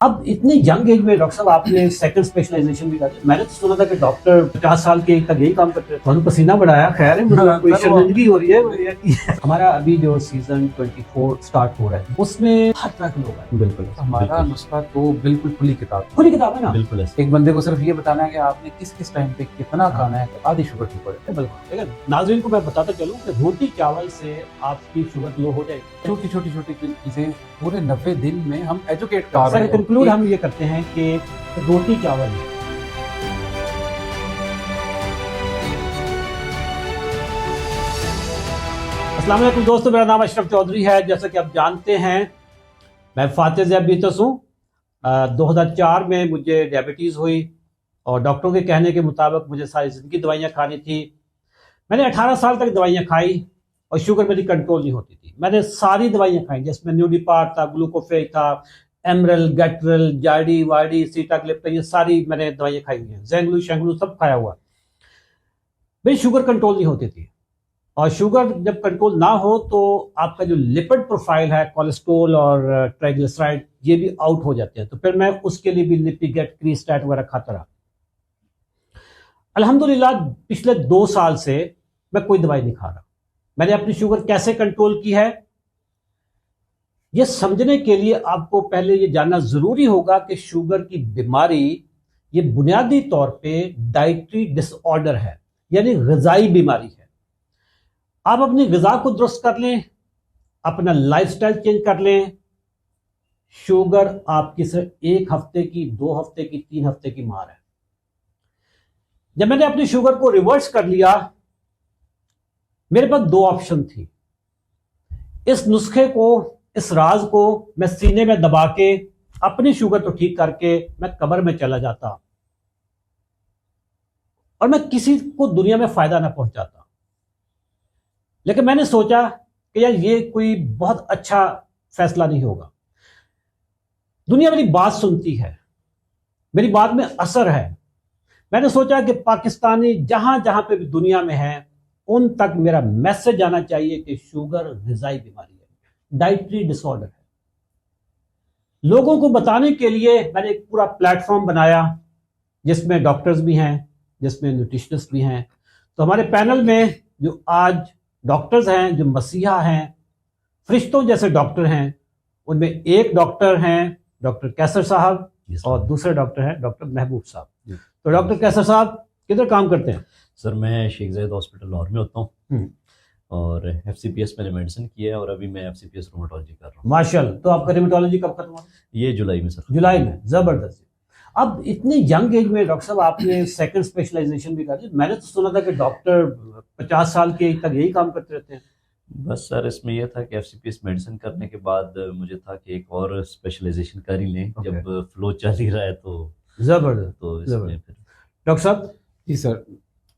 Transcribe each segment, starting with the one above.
अब इतने young age में डॉक्टर साहब आपने सेकंड स्पेशलाइजेशन भी कर दी। मैंने तो सुना था कि डॉक्टर 50 साल के तक यही काम करते हैं। तो पसीना बढ़ाया, खैर है, मतलब कोई शर्मिंदगी हो रही है। हमारा अभी जो सीजन 24 स्टार्ट हो रहा है उसमें हर तरह के लोग हैं। बिल्कुल हमारा नुस्खा तो बिल्कुल खुली किताब है ना। बिल्कुल एक बंदे को सिर्फ ये बताना है कि आपने किस किस टाइम पे कितना खाना है, आधी शुगर ठीक हो जाए। बिल्कुल। लेकिन नाज़रीन को मैं बताता चलूं कि रोटी चावल से आपकी शुगर लो हो जाएगी। छोटी छोटी चीजें पूरे 90 दिन में हम एजुकेट कर रहे हैं। कंक्लूड हम ये करते हैं कि रोटी चावल अस्सलाम वालेकुम दोस्तों, मेरा नाम अशरफ चौधरी है। जैसा कि आप जानते हैं मैं फातिह ज़ैबितस हूँ। 2004 में मुझे डायबिटीज़ हुई और डॉक्टरों के कहने के मुताबिक मुझे सारी ज़िंदगी दवाइयाँ खानी थी। मैंने 18 साल तक दवाइयाँ खाई और शुगर मेरी कंट्रोल नहीं होती थी। मैंने सारी दवाइयाँ खाई, जिसमें न्यूडिपार्ट था, ग्लूकोफेज था, एमरल, गैट्रल, जाडी वाडी, सीटाग्लिप्टन, ये सारी मैंने दवाइयाँ खाई हुई हैं। जेंगलू शेंगलू सब खाया हुआ। मेरी शुगर कंट्रोल नहीं होती थी। और शुगर जब कंट्रोल ना हो तो आपका जो लिपिड प्रोफाइल है, कोलेस्ट्रॉल और ट्राइग्लिसराइड, ये भी आउट हो जाते हैं। तो फिर मैं उसके लिए भी लिपिगेट, क्रीस्टैट वगैरह खाता रहा। अल्हम्दुलिल्लाह पिछले 2 साल से मैं कोई दवाई नहीं खा रहा। मैंने अपनी शुगर कैसे कंट्रोल की है, यह समझने के लिए आपको पहले ये जानना जरूरी होगा कि शुगर की बीमारी ये बुनियादी तौर पे डाइटरी डिसऑर्डर है, यानी ग़िज़ाई बीमारी है। आप अपनी ग़िज़ा को दुरुस्त कर लें, अपना लाइफस्टाइल चेंज कर लें, शुगर आपकी सिर्फ 1 हफ्ते की, 2 हफ्ते की, 3 हफ्ते की मार है। जब मैंने अपनी शुगर को रिवर्स कर लिया, मेरे पास 2 ऑप्शन थी। इस नुस्खे को, इस राज को मैं सीने में दबा के अपनी शुगर तो ठीक करके मैं कब्र में चला जाता और मैं किसी को दुनिया में फायदा ना पहुंचाता। लेकिन मैंने सोचा कि यार ये कोई बहुत अच्छा फैसला नहीं होगा। दुनिया मेरी बात सुनती है, मेरी बात में असर है। मैंने सोचा कि पाकिस्तानी जहां जहां पे भी दुनिया में है उन तक मेरा मैसेज जाना चाहिए कि शुगर ग़िज़ाई बीमारी है, डाइटरी डिसऑर्डर है। लोगों को बताने के लिए मैंने एक पूरा प्लेटफॉर्म बनाया जिसमें डॉक्टर्स भी हैं, जिसमें न्यूट्रिशनिस्ट भी हैं। तो हमारे पैनल में जो आज डॉक्टर्स हैं, जो मसीहा हैं, फरिश्तों जैसे डॉक्टर हैं, उनमें एक डॉक्टर हैं डॉक्टर कैसर साहब और दूसरे डॉक्टर हैं डॉक्टर महबूब साहब। तो डॉक्टर कैसर साहब किधर काम करते हैं? सर मैं शेख ज़ायद हॉस्पिटल लाहौर में होता हूँ और FCPS मैंने मेडिसिन किया है और अभी मैं FCPS रोमेटोलॉजी कर रहा हूँ। माशाल्लाह। तो आपका रोमेटोलॉजी कब खत्म हुआ? ये जुलाई में सर। जुलाई में। जबरदस्त। अब इतने यंग एज में डॉक्टर साहब आपने सेकंड स्पेशलाइजेशन भी कर दी। मैंने तो सुना था कि डॉक्टर 50 साल के तक यही काम करते रहते हैं। बस सर इसमें यह था कि FCPS मेडिसिन करने के बाद मुझे था कि एक और स्पेशलाइजेशन कर ही लें। जब फ्लो चल ही रहा है तो जबरदस्त। तो इसमें फिर डॉक्टर साहब। जी सर,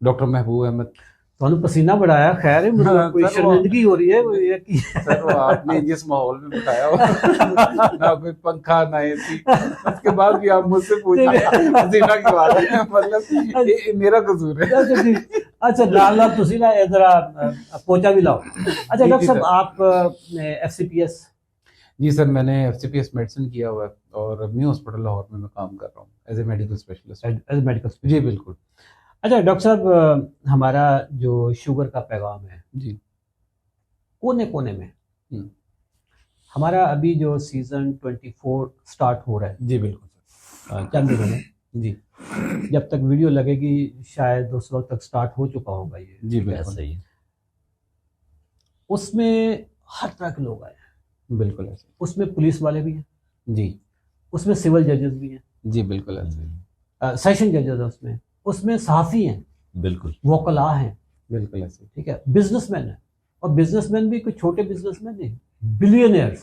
डॉक्टर महबूब अहमद। तो पसीना बढ़ाया, खैर है, मतलब कोई शर्मिंदगी हो रही है सर वो आपने जिस माहौल में बताया ना कोई पंखा ना AC, उसके बाद भी आप मुझसे पूछा पसीना की बात है, मतलब ये मेरा कसूर है। अच्छा लाल तुसी ना जरा पोचा भी लाओ। अच्छा डॉक्टर साहब आप FCPS? जी सर, मैंने FCPS मेडिसिन किया हुआ है और न्यू हॉस्पिटल लाहौर में मैं काम कर रहा हूँ एज ए मेडिकल स्पेशलिस्ट। जी बिल्कुल। अच्छा डॉक्टर साहब, हमारा जो शुगर का पैगाम है जी कोने कोने में, हमारा अभी जो सीजन 24 स्टार्ट हो रहा है। जी बिल्कुल सर, चंद दिनों में जी, जब तक वीडियो लगेगी शायद उस वक्त तक स्टार्ट हो चुका होगा ये। जी बिल्कुल सही है। उसमें हर तरह के लोग आए हैं। बिल्कुल ऐसे। उसमें पुलिस वाले भी हैं जी, उसमें सिविल जजेस भी हैं, जी बिल्कुल ऐसे। सेशन जजेस हैं, उसमें सहाफ़ी हैं, बिल्कुल वकला हैं, बिल्कुल ऐसे। ठीक है, बिजनेसमैन है। और बिजनेसमैन भी कोई छोटे बिजनेसमैन नहीं, बिलियनियर्स,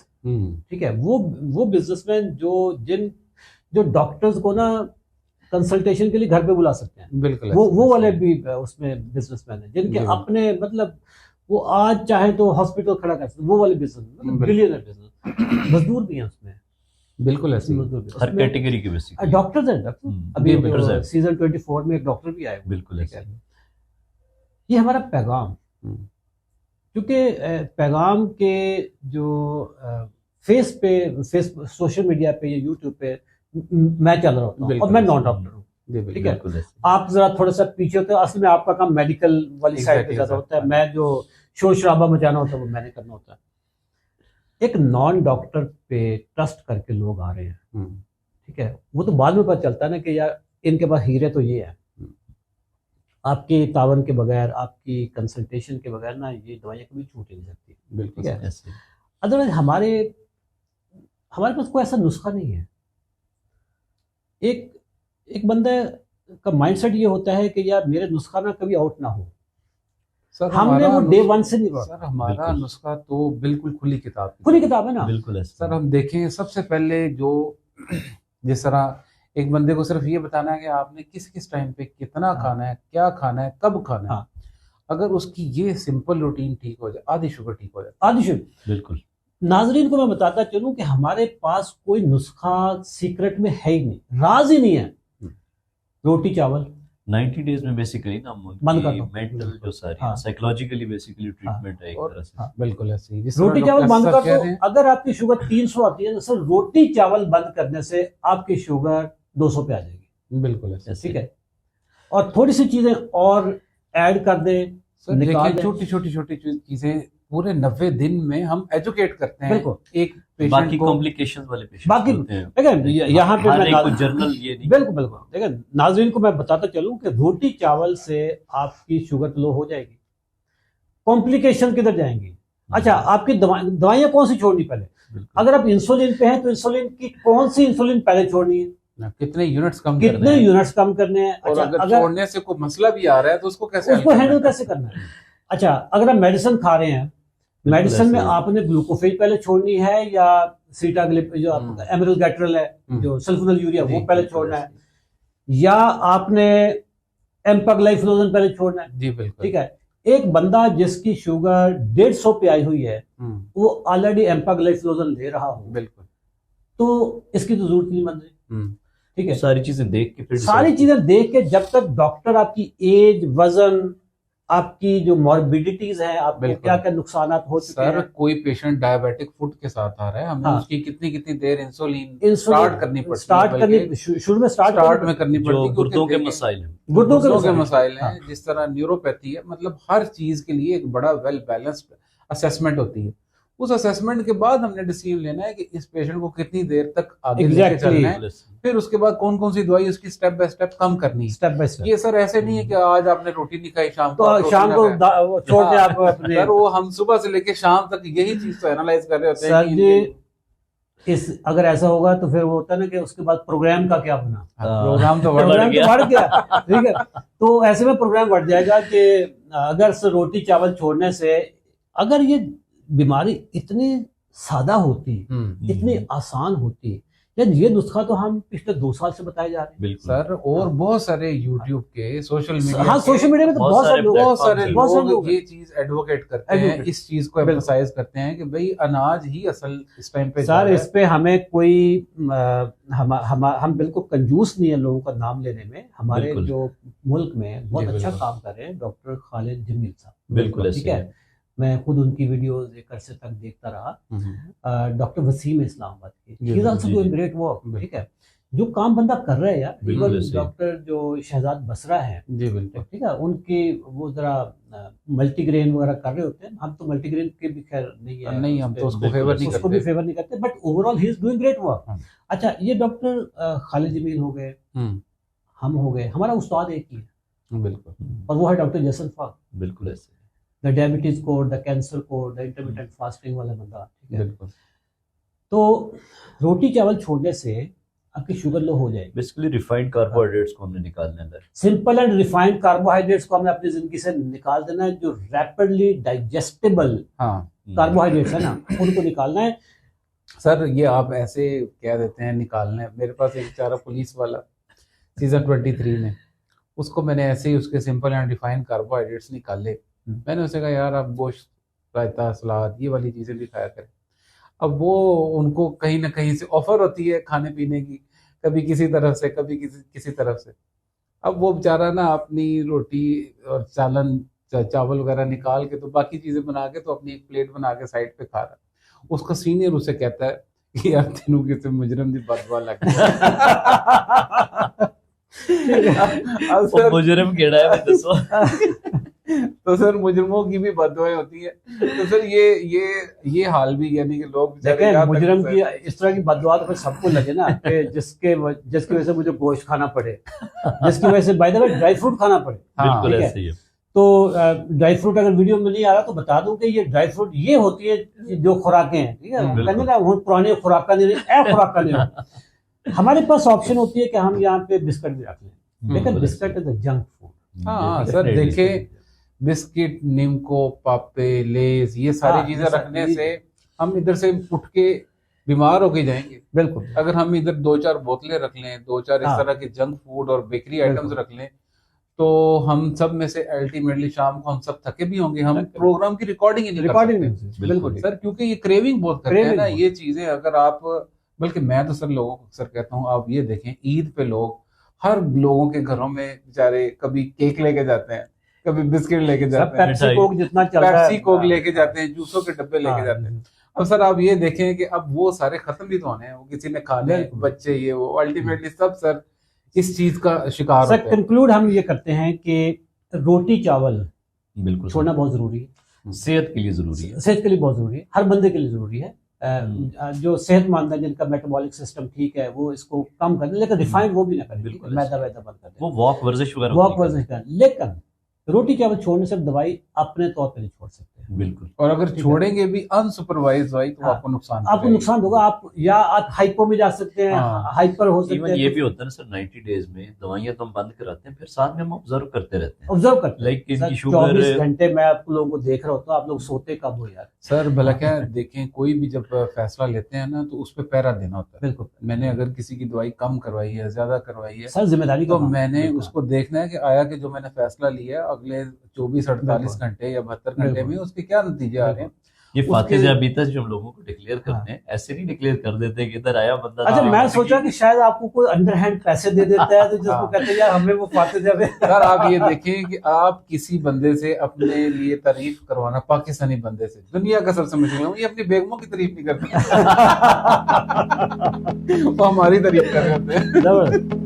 ठीक है। वो बिजनेसमैन जो डॉक्टर्स को ना कंसल्टेशन के लिए घर पे बुला सकते हैं। बिल्कुल वो वाले भी उसमें बिजनेसमैन है, जिनके अपने मतलब वो आज चाहे तो हॉस्पिटल खड़ा कर सकते, वो वाले बिजनेस, मतलब बिलियनियर बिजनेस। मजदूर भी हैं उसमें, बिल्कुल ऐसे। हर कैटेगरी के बेसिक डॉक्टर्स हैं। डॉक्टर अभी सीजन 24 में एक डॉक्टर भी आए। बिल्कुल ऐसे। ये हमारा पैगाम, क्योंकि पैगाम के जो फेस सोशल मीडिया पे या यूट्यूब पे मैं चल रहा होता हूँ और मैं नॉन डॉक्टर हूँ, जी ठीक है। बिल्कुल ऐसे। आप जरा थोड़ा सा पीछे होते हो, असल में आपका काम मेडिकल वाली साइड पे Exactly, ज्यादा होता है, exactly. मैं जो शोर शराबा मचाना होता है वो मैंने करना होता है। एक नॉन डॉक्टर पे ट्रस्ट करके लोग आ रहे हैं, ठीक है, वो तो बाद में पता चलता है ना कि यार इनके पास हीरे तो ये है। आपके तावन के बगैर, आपकी कंसल्टेशन के बगैर ना ये दवाइयाँ कभी छूट ही नहीं सकती, बिल्कुल ठीक है। ऐसे। अदरवाइज हमारे पास कोई ऐसा नुस्खा नहीं है। एक बंदे का माइंडसेट ये होता है कि यार मेरे नुस्खा ना कभी आउट ना हो। सर हमने वो डे वन से नहीं सर हमारा बिल्कुल। नुस्खा तो बिल्कुल खुली किताब की खुली तरह। किताब है ना। बिल्कुल ऐसे। सर हम देखें सबसे पहले जो जिस तरह एक बंदे को सिर्फ ये बताना है कि आपने किस किस टाइम पे कितना हाँ। खाना है, क्या खाना है, कब खाना है, हाँ। अगर उसकी ये सिंपल रूटीन ठीक हो जाए, आधी शुगर ठीक हो जाए। आदि शुभ। बिल्कुल। नाजरीन को मैं बताता चलूं कि हमारे पास कोई नुस्खा सीक्रेट में है ही नहीं, राज ही नहीं है। रोटी चावल 90 डेज में बेसिकली ना बंद कर दो। मेंटल जो सारी हाँ। साइकोलॉजिकली बेसिकली ट्रीटमेंट है एक और- तरह से। हाँ। बिल्कुल ऐसे ही जिस तरह रोटी चावल डॉक्टर बंद साहब कर कह दो। रहे हैं। अगर आपकी शुगर 300 आती है तो सर रोटी चावल बंद करने से आपकी शुगर 200 पे आ जाएगी, बिल्कुल ऐसे। ऐसे। ठीक है। और थोड़ी सी चीजें और ऐड कर दें, सर निकाल देखिए दें। छोटी छोटी चीजें पूरे 90 दिन में हम एजुकेट करते हैं बिल्कुल। एक पेशेंट बाकी को। कॉम्प्लिकेशंस वाले पेशेंट्स बाकी होते हैं। देखिए यहाँ पे हर मैं एक को जर्नल ये नहीं। बिल्कुल बिल्कुल देखिए, नाजरीन को मैं बताता चलूं कि रोटी चावल से आपकी शुगर लो हो जाएगी, कॉम्प्लिकेशन किधर जाएंगी। अच्छा, आपकी दवाइयाँ कौन सी छोड़नी पहले। बिल्कुल। अगर आप इंसुलिन पे हैं तो इंसुलिन की कौन सी इंसुलिन पहले छोड़नी है, कितने यूनिट्स कम कितने करने हैं, यूनिट्स कम करने हैं। और अच्छा, अगर छोड़ने से कोई मसला भी आ रहा है तो उसको कैसे उसको हैंडल कैसे करना है। अच्छा, अगर आप मेडिसिन खा रहे हैं, मेडिसिन में ऐसे ही। आपने ग्लूकोफेज पहले छोड़नी है या सीटाग्लिप जो आपका एमिलोगैट्रल है, जो सल्फोनिल यूरिया, वो पहले छोड़ना है, या आपने एम्पाग्लाइफलोजन पहले छोड़ना है। जी बिल्कुल। ठीक है। एक बंदा जिसकी शुगर 150 पे आई हुई है, वो ऑलरेडी एम्पाग्लाइफलोजन ले रहा हो, बिल्कुल। तो इसकी तो जरूरत नहीं बन रही, ठीक है। सारी चीजें देख के फिर सारी चीजें देख के, जब तक डॉक्टर आपकी एज, वजन, आपकी जो मॉर्बिडिटीज हैं, आपको बिल्कुल। क्या क्या नुकसान हो चुके सर हैं। कोई पेशेंट डायबिटिक फुट के साथ आ रहा है, हमें हाँ। उसकी कितनी कितनी देर इंसुलिन स्टार्ट करनी पड़ती है, स्टार्ट बल्कि करनी शुरू में स्टार्ट में करनी जो पड़ती है, गुर्दों के क्योंकि मसाइल हैं। गुर्दों गुर्दों के मसाइल मसाइल हैं। हाँ। जिस तरह न्यूरोपैथी है, मतलब हर चीज के लिए एक बड़ा वेल बैलेंस्ड असेसमेंट होती है। उस असेसमेंट के बाद हमने डिसीजन लेना है कि इस पेशेंट को कितनी देर तक आगे लेके Exactly. चलना है, फिर उसके बाद कौन कौन सी दवाई उसकी स्टेप बाय स्टेप कम करनी है। Step by step. ये सर ऐसे नहीं है कि आज आपने रोटी नहीं खाई, शाम को आप तो रोटी शाम ना को खाएं। वो छोड़ दें आप अपने। सर वो हम सुबह से लेके शाम तक यही चीज तो एनालाइज कर रहे होते हैं सर कि जी, अगर ऐसा होगा तो फिर वो होता है ना कि उसके बाद प्रोग्राम का क्या बना। प्रोग्राम तो प्रोग्राम तो बढ़ गया, ठीक है। तो ऐसे में प्रोग्राम बढ़ जाएगा कि अगर रोटी चावल छोड़ने से, अगर ये बीमारी इतनी सादा होती, इतनी आसान होती, यार ये नुस्खा तो हम पिछले 2 साल से बताए जा रहे हैं। बिल्कुल सर और बहुत सारे यूट्यूब के, सोशल मीडिया हाँ, सोशल मीडिया में तो बहुत सारे लोग ये चीज एडवोकेट करते हैं, Advocate। इस चीज को एम्फसाइज करते हैं कि भाई अनाज ही असल इस टाइम पे सर, इस पे हमें कोई हम बिल्कुल कंजूस नहीं है लोगों का नाम लेने में। हमारे बिल्कुल। जो मुल्क में बहुत जी, अच्छा बिल्कुल। काम कर रहे हैं डॉक्टर खालिद जमील साहब, बिल्कुल ठीक ऐसे है। मैं खुद उनकी वीडियोस एक अरसे तक देखता रहा। डॉक्टर वसीम इस्लामाबाद की, जी, ही इज आल्सो जी, डूइंग जी। ग्रेट वर्क, बिल्कुल। ठीक है। जो काम बंदा कर रहा है यार, बिल्कुल इवन ऐसे ही। डॉक्टर जो शहजाद बसरा है, जी बिल्कुल। ठीक है, उनकी वो जरा मल्टीग्रेन वगैरह कर रहे होते हैं। हम तो मल्टीग्रेन के भी खैर नहीं है, नहीं, हम तो उसको बिल्कुल, फेवर नहीं उसको भी करते। फेवर नहीं करते, but overall he is doing great work. हाँ। अच्छा, ये डॉक्टर खालिद जमील हो गए, हम हो गए, हमारा उस्ताद एक ही है, बिल्कुल। और वो है डॉक्टर जसन फाग, बिल्कुल ऐसे। The diabetes code, the cancer code, the intermittent fasting वाला बंदा, ठीक है। बिल्कुल। तो रोटी चावल छोड़ने से आपकी शुगर लो हो जाएगी। बेसिकली रिफाइंड कार्बोहाइड्रेट्स को हमने निकालना है। सिंपल एंड रिफाइंड कार्बोहाइड्रेट्स को हमें अपनी जिंदगी से निकाल देना है। जो रैपिडली डाइजेस्टेबल हाँ कार्बोहाइड्रेट्स है ना, उनको निकालना है। सर, ये आप ऐसे कह देते हैं निकालने। मेरे पास एक बेचारा पुलिस वाला सीजन 23 में, उसको मैंने ऐसे ही उसके सिंपल एंड रिफाइंड कार्बोहाइड्रेट्स निकाले। मैंने उसे कहा यार आप गोश्त, रायता, सलाद, ये वाली चीजें भी खाया करें। अब वो उनको कहीं ना कहीं से ऑफर होती है खाने पीने की, कभी किसी तरफ से, कभी किसी तरफ से। अब वो बेचारा ना अपनी रोटी और चावल वगैरह निकाल के, तो बाकी चीजें बना के, तो अपनी एक प्लेट बना के साइड पे खा रहा है। उसका सीनियर उसे कहता है कि यार तेनू किसी मुजरम दी बदवा लग गई। अब वो सर, मुजरिम केड़ा है मैं दसो। तो सर मुजरमों की भी बदवाएं होती है। तो सर ये हाल भी, यानी कि लोग बेचारे देखें यहाँ तक मुजरम सर- की इस तरह की बददुआ तो फिर सबको लगे ना कि जिसकी वजह से मुझे गोश्त खाना पड़े, जिसकी वजह से by the way dry fruit खाना पड़े। हाँ, बिल्कुल ठीक है। ऐसे ही है। तो ड्राई फ्रूट अगर वीडियो में नहीं आ रहा तो बता दूं कि ये ड्राई फ्रूट ये होती है जो खुराकें हैं, ठीक है। बिल्कुल। कहते ना हुन पुराने खुराका नहीं ए खुराका नहीं। हमारे पास ऑप्शन होती है कि हम यहाँ पे बिस्किट भी रख लें, लेकिन बिल्कुल बिस्किट इज जंक फूड। हाँ ये सर, definitely देखें बिस्किट, निमको, पापे, लेज, ये सारी हाँ, चीजें ये रखने सारी- से हम इधर से उठ के बीमार होके जाएंगे। बिल्कुल अगर हम इधर 2-4 बोतलें रख लें, 2-4 इस हाँ। तरह के जंक फूड और बेकरी आइटम्स बिल्कुल। रख लें, तो हम सब में से अल्टीमेटली शाम को हम सब थके भी होंगे, हम प्रोग्राम की रिकॉर्डिंग ही नहीं कर रिकॉर्डिंग सकते। बिल्कुल सर, क्योंकि ये क्रेविंग बहुत करते हैं Craving ना बहुत। ये चीजें। अगर आप, बल्कि मैं तो सर लोगों को अक्सर कहता हूँ, आप ये देखें ईद पे लोग, हर लोगों के घरों में बेचारे कभी केक लेके जाते हैं, कभी बिस्किट लेके सब जाते हैं, पेप्सी मिठाई। कोक जितना चल रहा है, पेप्सी कोक लेके जाते हैं, जूसों के डब्बे लेके हाँ, जाते हैं। अब सर आप ये देखें कि अब वो सारे खत्म भी तो होने हैं, वो किसी ने खाने हैं, बिल्कुल। बच्चे ये वो, अल्टीमेटली सब सर इस चीज का शिकार सर होते हैं। कंक्लूड हम ये करते हैं कि रोटी चावल बिल्कुल छोड़ना बहुत जरूरी है, सेहत के लिए जरूरी है। सेहत के लिए बहुत जरूरी है, हर बंदे के लिए जरूरी है। जो सेहतमंद है, जिनका मेटाबॉलिक सिस्टम ठीक है, वो इसको कम कर दें, लेकिन रिफाइंड वो भी ना करें, बिल्कुल। मैदा वैदा बंद कर दें, वो वॉक वर्जिश वगैरह वॉक होती है। वर्जिश करें। लेकिन रोटी चावल छोड़ने से दवाई अपने तौर पे नहीं छोड़ सकते हैं। बिल्कुल। और अगर ठीक है। छोड़ेंगे भी अनसुपरवाइज भाई, तो हाँ। आपको नुकसान आपको करेगी। नुकसान होगा, आप या आप हाइपो में जा सकते हैं, हाँ। हाइपर हो सकते इवन हैं। ये भी होता है ना सर, 90 डेज में दवाइयां तो हम बंद कराते हैं, फिर साथ में हम ऑब्जर्व करते रहते हैं। ऑब्जर्व करते हैं। लाइक इनकी सर, शुगर 24 घंटे मैं आप लोगों को देख रहा होता हूँ, आप लोग सोते कब हो यार? सर भला क्या देखें, कोई भी जब फैसला लेते हैं ना, तो उस पर पैरा देना होता है। बिल्कुल। मैंने अगर किसी की दवाई कम करवाई है, ज्यादा करवाई है, सर जिम्मेदारी तो का काम। मैंने बिल्कुल। उसको देखना है कि आया कि जो मैंने फैसला लिया है अगले 24-48 बिल्कुल। घंटे या 72 घंटे बिल्कुल। में उसके क्या नतीजे आ रहे हैं। ये उसके- फातिह जाबीता जो हम लोगों को डिक्लेयर हाँ। करते हैं, ऐसे नहीं डिक्लेयर कर देते कि इधर आया बंदा। अच्छा, तो मैं देखिए, सोचा कि शायद आपको कोई अंडरहैंड पैसे दे देता है, तो जिसको हाँ। कहते हैं यार हमें वो फाते जावे। सर आप ये देखें कि आप किसी बंदे से अपने लिए तारीफ करवाना, पाकिस्तानी बंदे से, दुनिया का सबसे मुश्किल है, ये अपनी बेगमों की तारीफ नहीं करते। वो हमारी तारीफ कर रहे होते हैं। जबरदस्त।